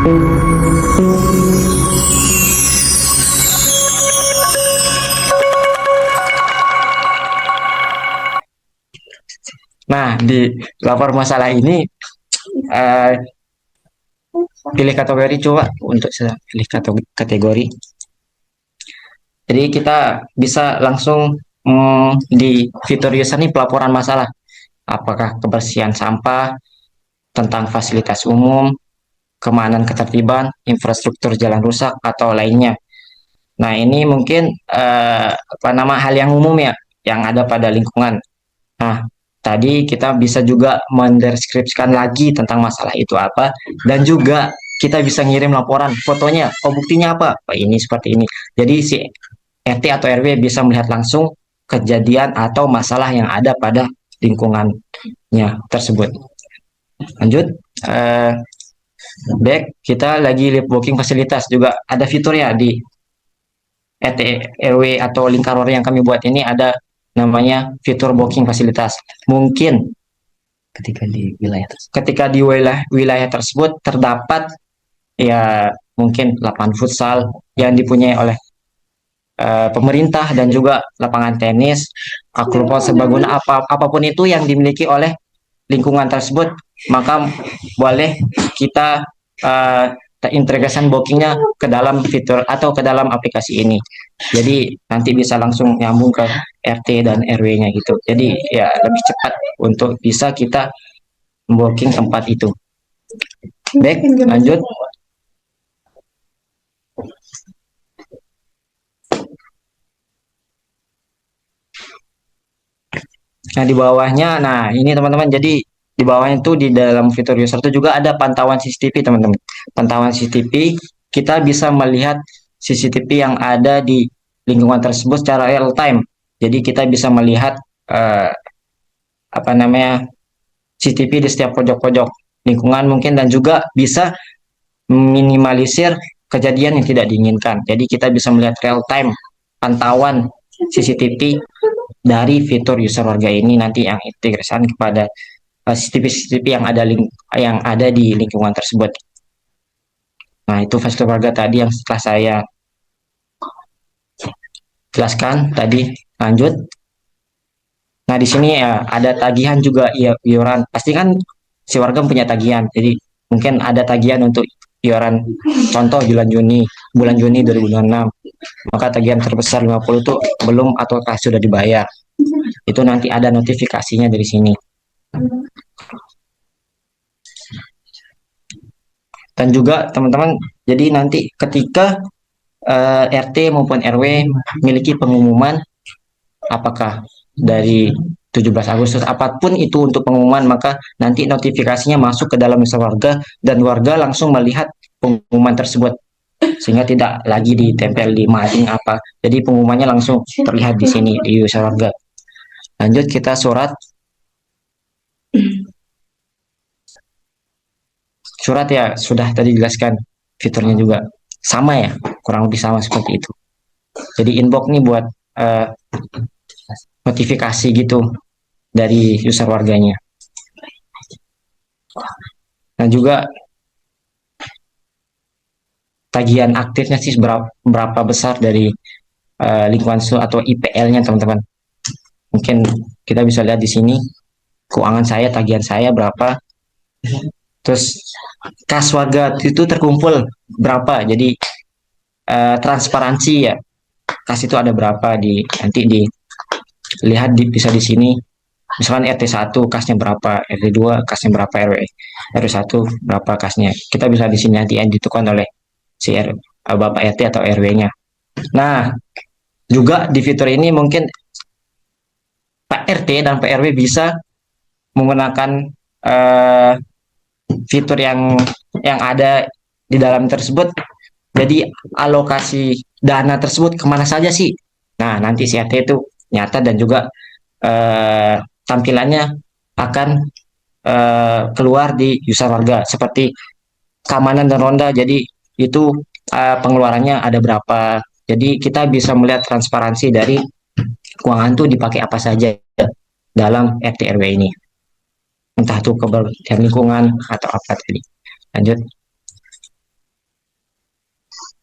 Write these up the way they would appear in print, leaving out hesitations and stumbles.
Nah, di lapor masalah ini eh, pilih kategori, coba untuk pilih kategori. Jadi kita bisa langsung di fitur user ini pelaporan masalah. Apakah kebersihan sampah, tentang fasilitas umum, keamanan ketertiban, infrastruktur jalan rusak, atau lainnya. Nah, ini mungkin apa nama hal yang umum ya, yang ada pada lingkungan. Nah, tadi kita bisa juga mendeskripsikan lagi tentang masalah itu apa, dan juga kita bisa ngirim laporan fotonya. Oh, buktinya apa? Oh, ini seperti ini. Jadi si RT atau RW bisa melihat langsung kejadian atau masalah yang ada pada lingkungannya tersebut. Lanjut, eh, back kita lagi live booking fasilitas juga ada fitur ya di RT RW atau lingkar yang kami buat ini ada namanya fitur booking fasilitas. Mungkin ketika di wilayah tersebut terdapat ya mungkin lapangan futsal yang dipunyai oleh pemerintah dan juga lapangan tenis, klub serbaguna apapun itu yang dimiliki oleh lingkungan tersebut, maka boleh kita uh, integrasikan bookingnya ke dalam fitur atau ke dalam aplikasi ini. Jadi nanti bisa langsung nyambung ke RT dan RW-nya gitu. Jadi ya lebih cepat untuk bisa kita booking tempat itu. Baik, lanjut. Nah, di bawahnya, nah ini teman-teman, jadi di bawahnya itu di dalam fitur user itu juga ada pantauan CCTV, teman-teman. Pantauan CCTV, kita bisa melihat CCTV yang ada di lingkungan tersebut secara real time. Jadi kita bisa melihat eh, apa namanya CCTV di setiap pojok-pojok lingkungan mungkin, dan juga bisa minimalisir kejadian yang tidak diinginkan. Jadi kita bisa melihat real time pantauan CCTV dari fitur user warga ini nanti yang integrasikan kepada CCTV yang ada di lingkungan tersebut. Nah, itu fitur warga tadi yang setelah saya jelaskan tadi. Lanjut. Nah, di sini ya ada tagihan juga iuran. Pasti kan si warga punya tagihan. Jadi mungkin ada tagihan untuk iuran, contoh bulan Juni 2026. Maka tagihan terbesar 50 itu belum ataukah sudah dibayar. Itu nanti ada notifikasinya dari sini. Dan juga teman-teman, jadi nanti ketika RT maupun RW memiliki pengumuman, apakah dari 17 Agustus apapun itu untuk pengumuman, maka nanti notifikasinya masuk ke dalam user warga dan warga langsung melihat pengumuman tersebut sehingga tidak lagi ditempel di mading apa. Jadi pengumumannya langsung terlihat di sini di user warga. Lanjut kita surat ya sudah tadi jelaskan fiturnya juga sama ya, kurang lebih sama seperti itu. Jadi inbox nih buat uh, notifikasi gitu dari user warganya. Nah juga tagihan aktifnya sih berapa besar dari lingkungan atau IPL-nya teman-teman. Mungkin kita bisa lihat di sini keuangan saya, tagihan saya berapa, terus kas warga itu terkumpul berapa. Jadi transparansi ya, kas itu ada berapa nanti dilihat bisa di sini. Misalkan RT 1 kasnya berapa, RT 2 kasnya berapa, RW 1 berapa kasnya. Kita bisa di sini nanti yang ditentukan oleh si Bapak RT atau RW-nya. Nah, juga di fitur ini mungkin Pak RT dan Pak RW bisa menggunakan uh, fitur yang ada di dalam tersebut. Jadi alokasi dana tersebut kemana saja sih? Nah, nanti si RT itu nyata dan juga tampilannya akan keluar di user warga seperti keamanan dan ronda. Jadi itu pengeluarannya ada berapa. Jadi kita bisa melihat transparansi dari keuangan itu dipakai apa saja dalam RT RW ini. Entah itu kebersihan lingkungan atau apa tadi. Lanjut.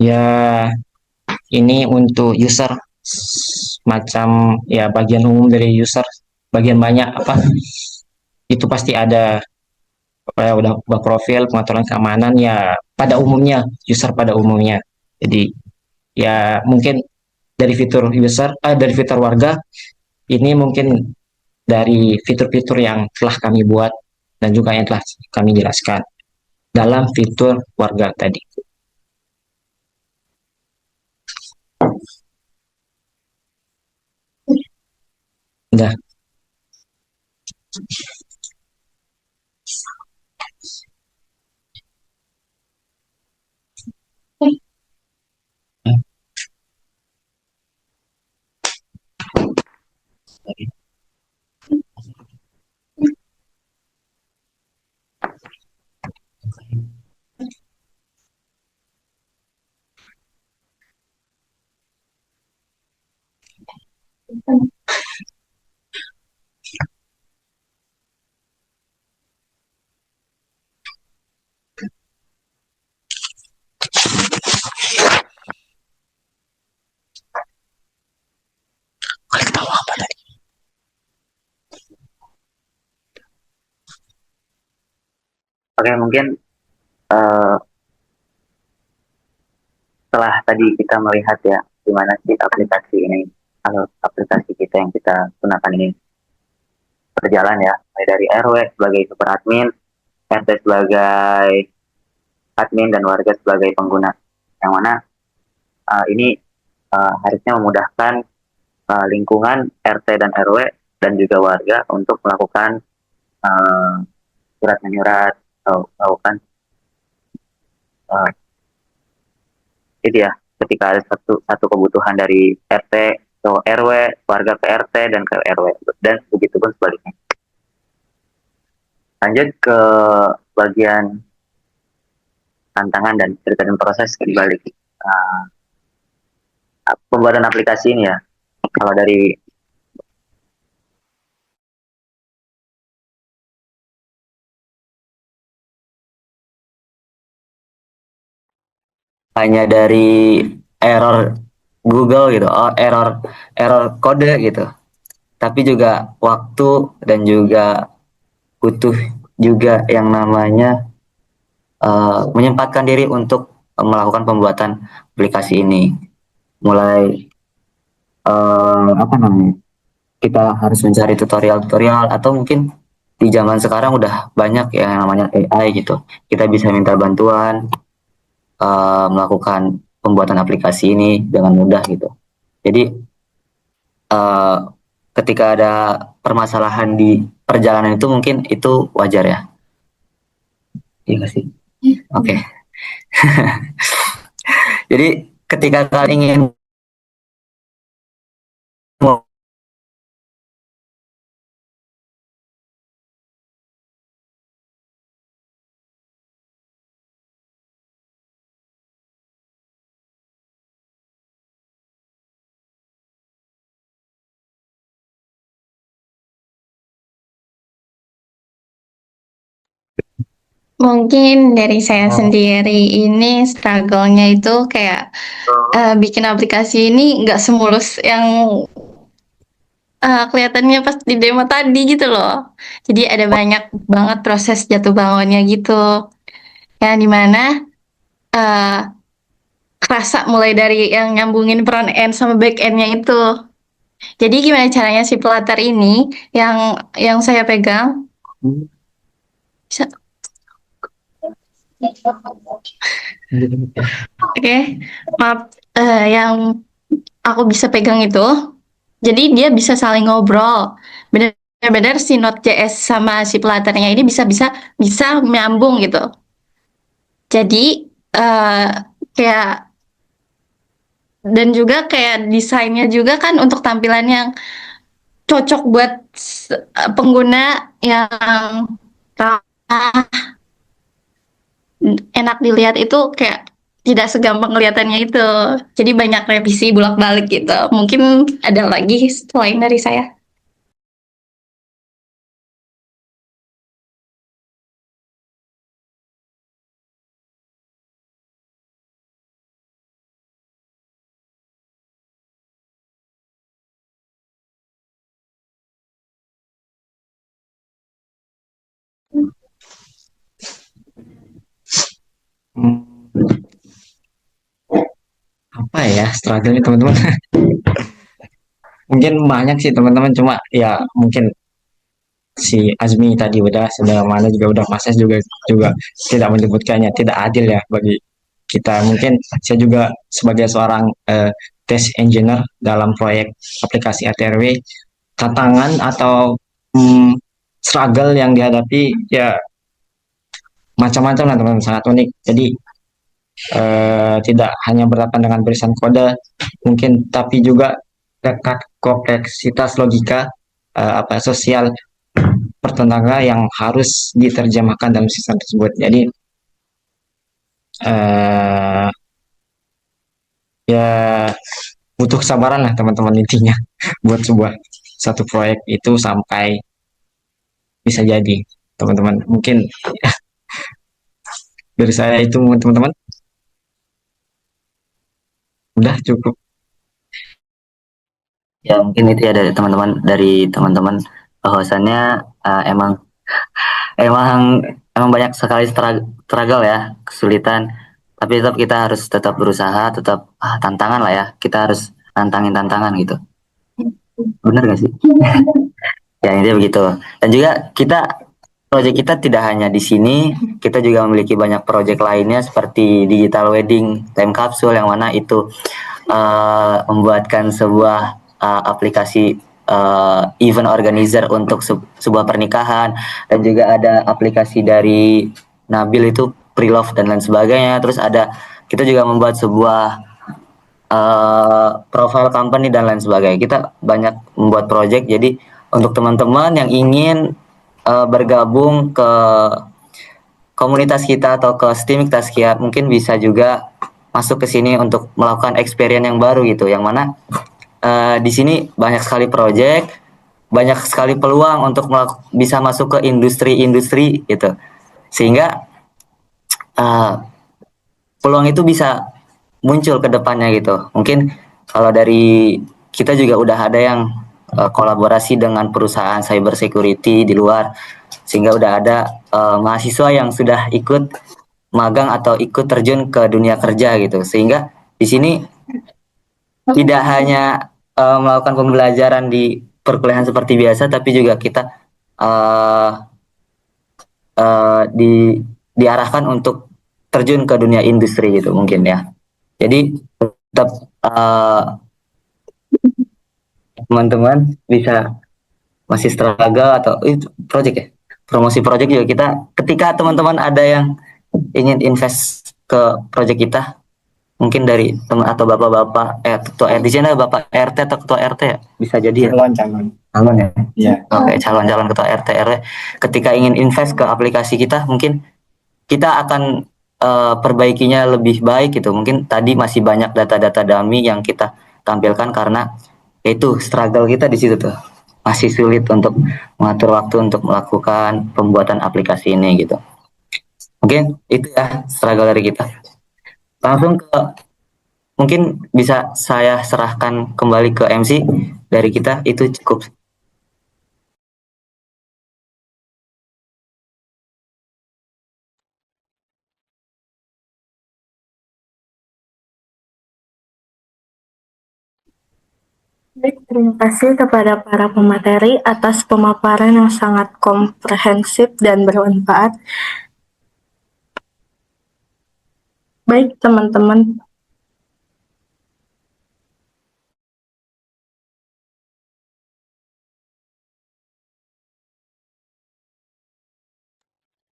Ya, ini untuk user macam ya bagian umum dari user, bagian banyak apa itu pasti ada udah profil pengaturan keamanan ya pada umumnya user pada umumnya. Jadi ya mungkin dari fitur user dari fitur warga ini mungkin dari fitur-fitur yang telah kami buat dan juga yang telah kami jelaskan dalam fitur warga tadi. Udah. Oke, mungkin uh, setelah tadi kita melihat ya gimana sih aplikasi ini atau aplikasi kita yang kita gunakan ini berjalan ya, mulai dari RW sebagai super admin, RT sebagai admin dan warga sebagai pengguna. Yang mana ini harusnya memudahkan lingkungan RT dan RW dan juga warga untuk melakukan uh, surat menyurat atau melakukan uh, itu ya ketika ada satu satu kebutuhan dari RT ke RW, warga ke RT dan ke RW dan begitu pun sebaliknya. Lanjut ke bagian tantangan dan cerita dan proses di balik pembuatan aplikasi ini ya. Kalau dari hanya dari error Google gitu, oh, error error kode gitu, tapi juga waktu dan juga butuh juga yang namanya menyempatkan diri untuk melakukan pembuatan aplikasi ini. Mulai apa namanya? Kita harus mencari tutorial-tutorial atau mungkin di zaman sekarang udah banyak yang namanya AI gitu. Kita bisa minta bantuan melakukan pembuatan aplikasi ini dengan mudah gitu. Jadi uh, ketika ada permasalahan di perjalanan itu mungkin itu wajar ya. Iya nggak sih? Oke. Okay. Jadi ketika kalian ingin Mungkin dari saya sendiri ini struggle-nya itu kayak bikin aplikasi ini nggak semulus yang kelihatannya pas di demo tadi gitu loh. Jadi ada banyak banget proses jatuh bangunnya gitu. Yang dimana eh kerasa mulai dari yang nyambungin front end sama back end-nya itu. Jadi gimana caranya si Flutter ini yang saya pegang? Bisa- Oke, maaf. Yang aku bisa pegang itu, jadi dia bisa saling ngobrol. Benar-benar si Node.js sama si Flutter-nya ini bisa menyambung gitu. Jadi eh, kayak dan juga kayak desainnya juga kan untuk tampilan yang cocok buat pengguna yang ramah, enak dilihat itu kayak tidak segampang kelihatannya itu. Jadi banyak revisi bolak-balik gitu. Mungkin ada lagi selain dari saya. ya struggle nih teman-teman. Mungkin banyak sih teman-teman, cuma ya mungkin si Azmi tadi udah, sudah mana juga udah, Mas juga juga tidak menyebutkannya, tidak adil ya bagi kita. Mungkin saya juga sebagai seorang test engineer dalam proyek aplikasi ATRW, tantangan atau struggle yang dihadapi ya macam-macam lah teman-teman, sangat unik. Jadi tidak hanya berhadapan dengan barisan kode mungkin, tapi juga kompleksitas logika, apa sosial pertengahan yang harus diterjemahkan dalam sistem tersebut. Jadi eh, ya butuh kesabaran lah teman-teman intinya buat sebuah satu proyek itu sampai bisa jadi teman-teman. Mungkin dari saya itu teman-teman, udah cukup. Ya mungkin itu ya dari teman-teman bahwasannya emang emang emang banyak sekali struggle ya, kesulitan. Tapi tetap kita harus tetap berusaha, tetap tantangan lah ya. Kita harus nantangin tantangan gitu. Bener gak sih? Ya intinya begitu. Dan juga proyek kita tidak hanya di sini, kita juga memiliki banyak proyek lainnya seperti digital wedding, time capsule yang mana itu membuatkan sebuah aplikasi event organizer untuk sebuah pernikahan, dan juga ada aplikasi dari Nabil itu pre-love dan lain sebagainya. Terus ada kita juga membuat sebuah profile company dan lain sebagainya. Kita banyak membuat project. Jadi untuk teman-teman yang ingin bergabung ke komunitas kita atau ke Steamik Taskia, mungkin bisa juga masuk ke sini untuk melakukan experience yang baru gitu. Yang mana di sini banyak sekali project, banyak sekali peluang untuk bisa masuk ke industri-industri gitu. Sehingga peluang itu bisa muncul ke depannya gitu. Mungkin kalau dari kita juga udah ada yang kolaborasi dengan perusahaan cyber security di luar, sehingga udah ada mahasiswa yang sudah ikut magang atau ikut terjun ke dunia kerja gitu. Sehingga di sini tidak hanya melakukan pembelajaran di perkuliahan seperti biasa, tapi juga kita uh, diarahkan untuk terjun ke dunia industri gitu mungkin ya. Jadi tetap teman-teman bisa masih struggle atau itu project ya, promosi project juga kita, ketika teman-teman ada yang ingin invest ke project kita, mungkin dari teman atau bapak-bapak ketua RT, di sini bapak RT atau ketua RT ya, bisa jadi ya, calon ya, ya. Oke, calon-calon ketua RT RW ketika ingin invest ke aplikasi kita, mungkin kita akan perbaikinya lebih baik gitu. Mungkin tadi masih banyak data-data dummy yang kita tampilkan karena itu struggle kita di situ tuh, masih sulit untuk mengatur waktu untuk melakukan pembuatan aplikasi ini gitu. Mungkin itu ya struggle dari kita. Langsung ke, mungkin bisa saya serahkan kembali ke MC dari kita, itu cukup. Baik, terima kasih kepada para pemateri atas pemaparan yang sangat komprehensif dan bermanfaat. Baik, teman-teman.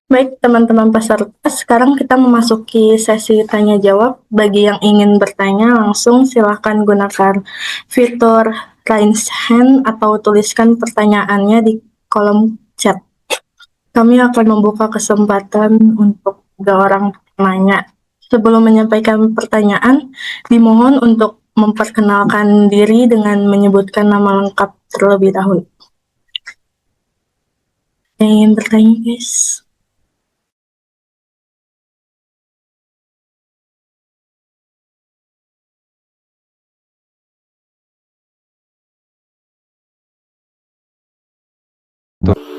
Baik, teman-teman peserta, sekarang kita memasuki sesi tanya jawab. Bagi yang ingin bertanya langsung, silakan gunakan fitur raise hand atau tuliskan pertanyaannya di kolom chat. Kami akan membuka kesempatan untuk 3 orang penanya. Sebelum menyampaikan pertanyaan, dimohon untuk memperkenalkan diri dengan menyebutkan nama lengkap terlebih dahulu. Yang ingin bertanya, guys? Tuh.